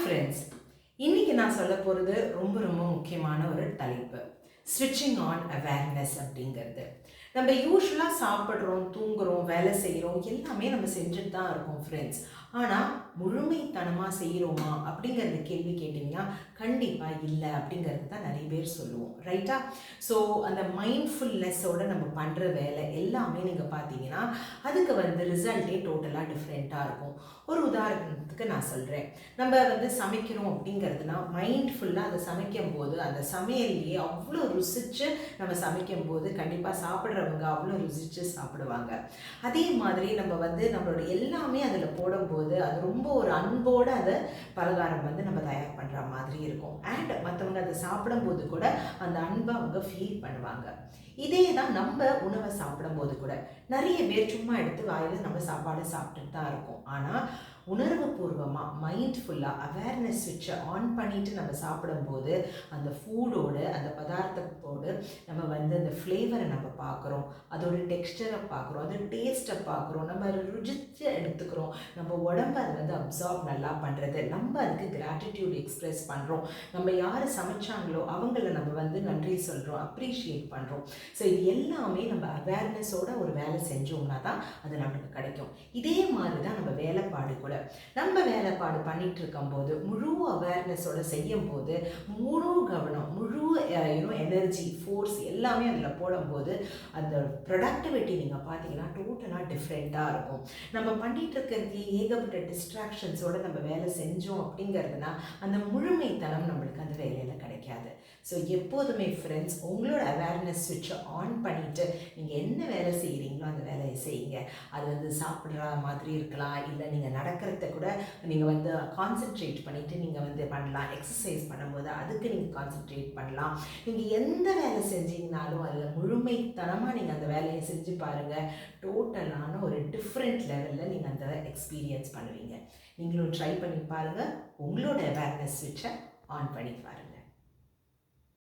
Friends, இன்னைக்கு நான் சொல்ல போகிறது ரொம்ப ரொம்ப முக்கியமான ஒரு தலைப்பு. ஸ்விட்சிங் ஆன் அவேர்னஸ் அப்படிங்கிறது. நம்ம யூஸ்வலாக சாப்பிட்றோம், தூங்குறோம், வேலை செய்கிறோம், எல்லாமே நம்ம செஞ்சுட்டு தான் இருக்கோம் ஃப்ரெண்ட்ஸ். ஆனால் முழுமைத்தனமாக செய்கிறோமா அப்படிங்கிறது கேள்வி கேட்டிங்கன்னா கண்டிப்பாக இல்லை அப்படிங்கிறது தான் நிறைய பேர் சொல்லுவோம், ரைட்டா? ஸோ அந்த மைண்ட்ஃபுல்னஸோடு நம்ம பண்ணுற வேலை எல்லாமே நீங்கள் பார்த்தீங்கன்னா அதுக்கு ரிசல்ட்டே டோட்டலாக டிஃப்ரெண்ட்டாக இருக்கும். ஒரு உதாரணத்துக்கு நான் சொல்கிறேன். நம்ம சமைக்கிறோம் அப்படிங்கிறதுனா மைண்ட்ஃபுல்லாக அதை சமைக்கும் போது அந்த சமையல்லையே அவ்வளோ ருசித்து நம்ம சமைக்கும் போது கண்டிப்பாக சாப்பிட்றவங்க அவ்வளோ ருசித்து சாப்பிடுவாங்க. அதே மாதிரி நம்மளோட எல்லாமே அதில் போடும்போது அது ரொம்ப ஒரு அன்போடு அதை பலகாரம் நம்ம தயார் பண்ணுற மாதிரி இருக்கும். அண்ட் மற்றவங்க அதை சாப்பிடும்போது கூட அந்த அன்பை அவங்க ஃபீல் பண்ணுவாங்க. இதே தான் நம்ம உணவை சாப்பிடும்போது கூட நிறைய பேர் சும்மா எடுத்து வாயில் நம்ம சாப்பாடு சாப்பிட்டுட்டு தான் இருக்கோம். ஆனால் உணர்வுபூர்வமாக மைண்ட்ஃபுல்லாக அவேர்னஸ் ஸ்விட்சை ஆன் பண்ணிவிட்டு நம்ம சாப்பிடும்போது அந்த ஃபூடோடு அந்த பதார்த்தத்தோடு நம்ம அந்த ஃப்ளேவரை நம்ம பார்க்குறோம், அதோட டெக்ஸ்டரை பார்க்குறோம், அதோட டேஸ்ட்டை பார்க்குறோம், நம்ம ருசித்து எடுத்துக்கிறோம், நம்ம உடம்பு அதை அப்சார்ப் நல்லா பண்ணுறது, நம்ம அதுக்கு கிராட்டிடியூட் எக்ஸ்ப்ரெஸ் பண்ணுறோம், நம்ம யார் சமைச்சாங்களோ அவங்கள நம்ம நன்றி சொல்கிறோம், அப்ரிஷியேட் பண்ணுறோம். ஸோ இது எல்லாமே நம்ம அவேர்னஸோட ஒரு வேலை செஞ்சோம்னா தான் அது நம்மளுக்கு கிடைக்கும். இதே மாதிரி தான் நம்ம வேலைப்பாடு கூட நம்ம வேலைப்பாடு பண்ணிட்டு இருக்கும்போது முழு அவேர்னஸோட செய்யும் போது முழு கவனம், முழு எனர்ஜி, ஃபோர்ஸ் எல்லாமே அதில் போடும்போது அந்த ப்ரொடக்டிவிட்டி நீங்கள் பார்த்தீங்கன்னா டோட்டலாக டிஃப்ரெண்ட்டாக இருக்கும். நம்ம பண்ணிகிட்டு இருக்கிறது ஏகப்பட்ட டிஸ்ட்ராக்ஷன்ஸோடு நம்ம வேலை செஞ்சோம் அப்படிங்கிறதுனா அந்த முழுமைத்தனம் நம்மளுக்கு அந்த வேலையில் கிடைக்காது. ஸோ எப்போதுமே ஃப்ரெண்ட்ஸ், உங்களோட அவேர்னஸ் ஸ்விட்சை ஆன் பண்ணிவிட்டு நீங்கள் என்ன வேலை செய்கிறீங்களோ அந்த வேலையை செய்யுங்க. அது சாப்பிட்ற மாதிரி இருக்கலாம், இல்லை நீங்கள் நடக்கிறத கூட நீங்கள் கான்சென்ட்ரேட் பண்ணிவிட்டு நீங்கள் பண்ணலாம். எக்ஸசைஸ் பண்ணும்போது அதுக்கு நீங்கள் கான்சென்ட்ரேட் பண்ணலாம். நீங்கள் எந்த வேலை செஞ்சீங்கனாலும் அதில் முழுமைத்தனமாக நீங்கள் அந்த வேலையை செஞ்சு பாருங்கள். டோட்டலான ஒரு டிஃப்ரெண்ட் லெவலில் நீங்கள் அந்த எக்ஸ்பீரியன்ஸ் பண்ணுவீங்க. நீங்களும் ட்ரை பண்ணி பாருங்கள். உங்களோட அவேர்னஸ் ஸ்விட்சை ஆன் பண்ணி பாருங்கள்.